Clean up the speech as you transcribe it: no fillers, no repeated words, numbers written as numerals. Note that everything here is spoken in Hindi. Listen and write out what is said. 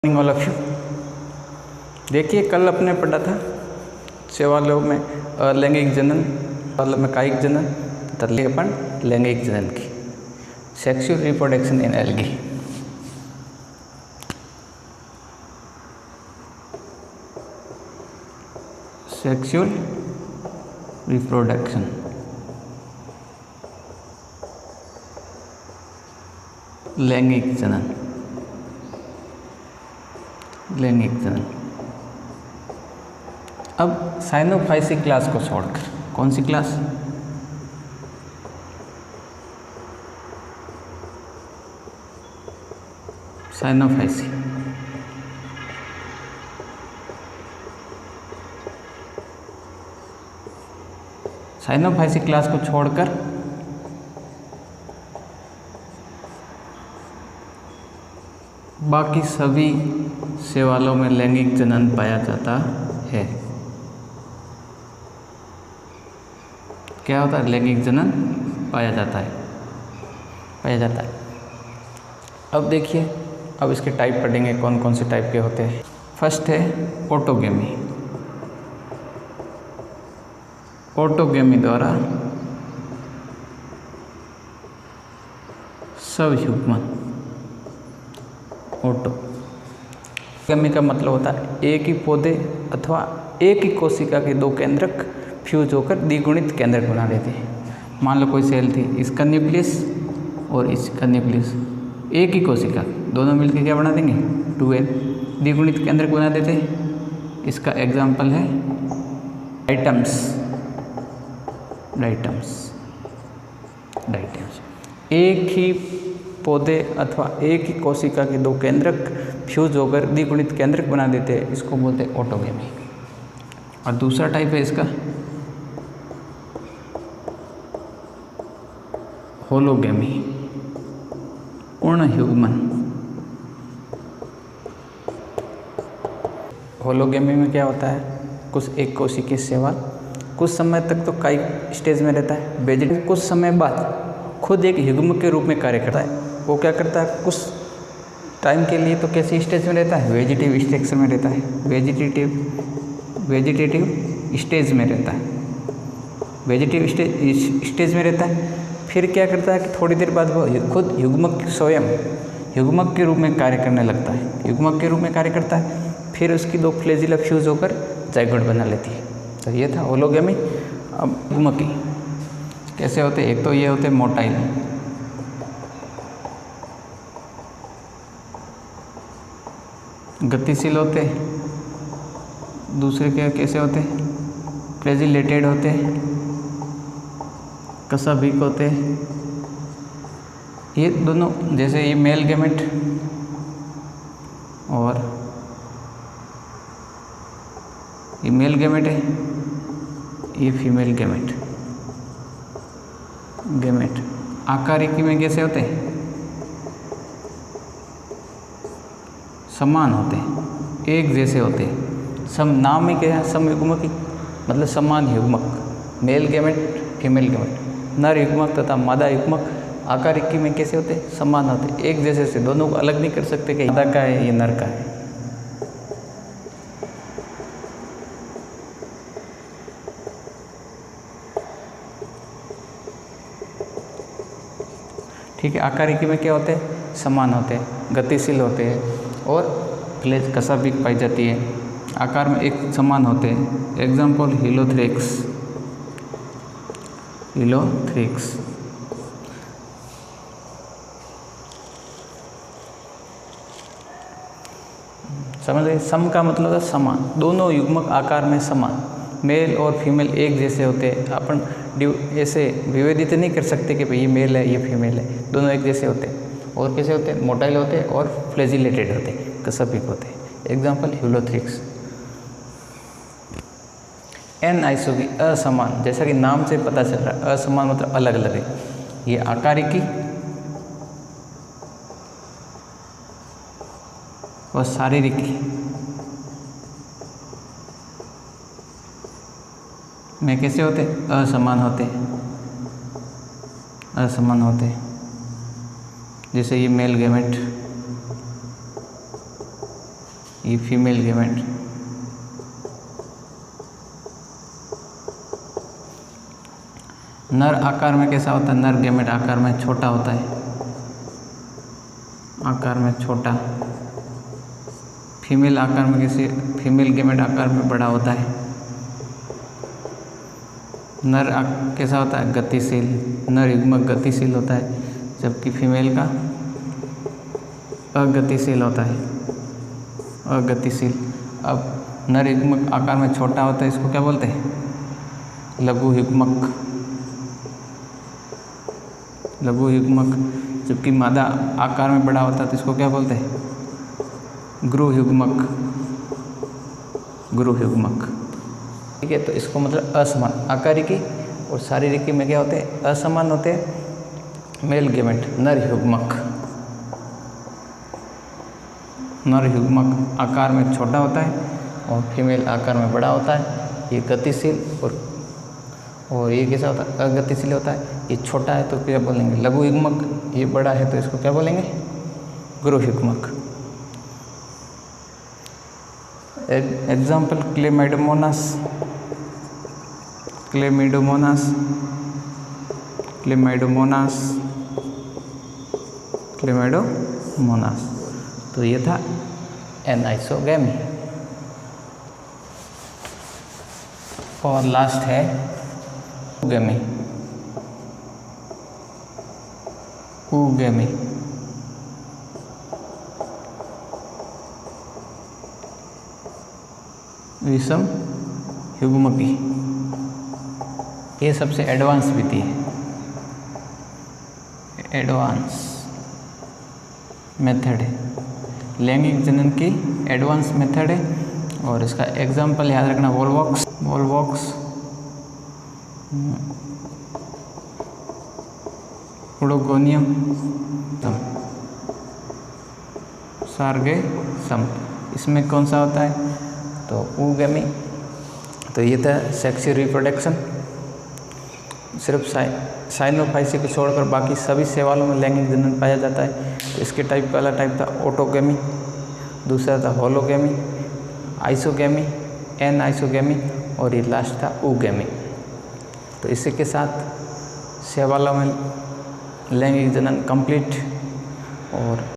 Morning all of you. देखिए कल अपने पढ़ा था सवालों में लैंगिक जनन, सवालों में कायिक जनन तथा अपन लैंगिक जनन की sexual reproduction in algae. Sexual reproduction लैंगिक जनन, लैंगिक जनन। अब साइनोफाइसी क्लास को छोड़कर कौन सी क्लास? साइनोफाइसी। साइनोफाइसी क्लास को छोड़कर बाकी सभी शैवालों में लैंगिक जनन पाया जाता है। क्या होता है? लैंगिक जनन पाया जाता है। अब देखिए, अब इसके टाइप पढ़ेंगे कौन कौन से टाइप के होते हैं। फर्स्ट है ऑटोगेमी। ऑटोगेमी द्वारा स्वयुग्मन। ऑटोगेमी का मतलब होता है एक ही पौधे अथवा एक ही कोशिका के दो केंद्रक फ्यूज होकर द्विगुणित केंद्रक बना लेते हैं। मान लो कोई सेल थी, इसका न्यूक्लियस और इसका न्यूक्लियस, एक ही कोशिका, दोनों मिलकर क्या बना देंगे? 2n द्विगुणित केंद्रक बना देते हैं। इसका एग्जाम्पल है डाइटम्स। एक ही पौधे अथवा एक ही कोशिका के दो केंद्रक फ्यूज होकर द्विगुणित केंद्रक बना देते हैं, इसको बोलते हैं ऑटोगेमी। और दूसरा टाइप है इसका होलोगेमी, पूर्ण युग्मन। होलोगेमी में क्या होता है? कुछ एक कोशिकीय शैवाल कुछ समय तक तो काई स्टेज में रहता है, वेजिटेटिव कुछ समय बाद खुद एक युग्म के रूप में कार्य करता है। वो क्या करता है? कुछ टाइम के लिए तो कैसे स्टेज में रहता है? वेजिटेटिव स्टेज में रहता है। वेजिटेटिव स्टेज में रहता है। वेजिटेटिव स्टेज में रहता है। फिर क्या करता है कि थोड़ी देर बाद वो खुद युग्मक स्वयं युग्मक के रूप में कार्य करने लगता है। युग्मक के रूप में कार्य करता है, फिर उसकी दो फ्लैजिला फ्यूज होकर जाइगोट बना लेती है। तो ये था होलोगेमी। अब युग्मकी कैसे होते हैं? एक तो ये होते हैं मोटाइल, गतिशील होते हैं। दूसरे के कैसे होते हैं? फ्लैजिलेटेड होते हैं, कशाभिक होते हैं। ये दोनों, जैसे ये मेल गैमेट और ये मेल गैमेट है, ये फीमेल गैमेट। आकारिकी में कैसे होते हैं? समान होते हैं, एक जैसे होते हैं। सम नाम ही क्या है? समयुग्मकी, मतलब समान युग्मक। मेल गैमेट, फीमेल गैमेट, नर युग्मक तथा मादा युग्मक आकारिकी में कैसे होते हैं? समान होते हैं, एक जैसे से। दोनों को अलग नहीं कर सकते कि मादा का है ये नर का है। ठीक है। आकारिकी में क्या होते हैं? समान होते हैं, गतिशील होते हैं और फ्लैज कशाभिक पाई जाती है। आकार में एक समान होते हैं। एग्जाम्पल हीलोथ्रिक्स। समझ गए? सम का मतलब है समान, दोनों युग्मक आकार में समान। मेल और फीमेल एक जैसे होते हैं। अपन ऐसे विभेदित नहीं कर सकते कि भाई ये मेल है ये फीमेल है, दोनों एक जैसे होते हैं। और कैसे होते हैं? मोटाइल होते हैं और फ्लैजिलेटेड होते हैं, कशाभिक होते हैं। एग्जाम्पल हीलोथ्रिक्स। एनआइसोबी, असमान, जैसा कि नाम से पता चल रहा है, असमान मतलब अलग अलग है। ये आकारिकी और शारीरिकी में कैसे होते? असमान होते हैं। जैसे ये मेल गैमेट ये फीमेल गेमेट। नर आकार में कैसा होता है? नर गेमेट आकार में छोटा होता है, आकार में छोटा। फीमेल आकार में कैसे? फीमेल गेमेट आकार में बड़ा होता है। नर कैसा होता है? गतिशील। नर युग्मक गतिशील होता है, जबकि फीमेल का अगतिशील होता है, अगतिशील। अब नर युग्मक आकार में छोटा होता है, इसको क्या बोलते हैं? लघु युग्मक। लघु युग्मक। जबकि मादा आकार में बड़ा होता है तो इसको क्या बोलते हैं? गुरु युग्मक। गुरु युग्मक। ठीक है, तो इसको मतलब असमान आकारिकी और शारीरिकी में क्या होते हैं? असमान होते हैं। मेल गेमेट नर युग्मक। नर युग्मक आकार में छोटा होता है और फीमेल आकार में बड़ा होता है। ये गतिशील और ये कैसा होता है? अगतिशील होता है। ये छोटा है तो क्या बोलेंगे? लघु युग्मक। ये बड़ा है तो इसको क्या बोलेंगे? गुरु युग्मक। Example chlamydomonas, chlamydomonas, chlamydomonas, chlamydomonas. तो ये था एनाइसोगैमी। और लास्ट है oogammy। oogammy विषम युग्मकी। ये सबसे एडवांस विधि है, एडवांस मेथड है, लैंगिक जनन की एडवांस मेथड है। और इसका एग्जाम्पल याद रखना, वोल्वॉक्स, वोल्वॉक्स, ओडोगोनियम, सार्गेसम। इसमें कौन सा होता है? तो oogammy। तो ये था सेक्सुअल रिप्रोडक्शन। सिर्फ साइनोफाइसी को छोड़कर बाकी सभी शैवालों में लैंगिक जनन पाया जाता है। तो इसके टाइप पहला टाइप था ऑटोगैमी, दूसरा था होलोगैमी, आइसोगैमी, एनाइसोगैमी और ये लास्ट था oogammy। तो इसी के साथ शैवालों में लैंगिक जनन कंप्लीट। और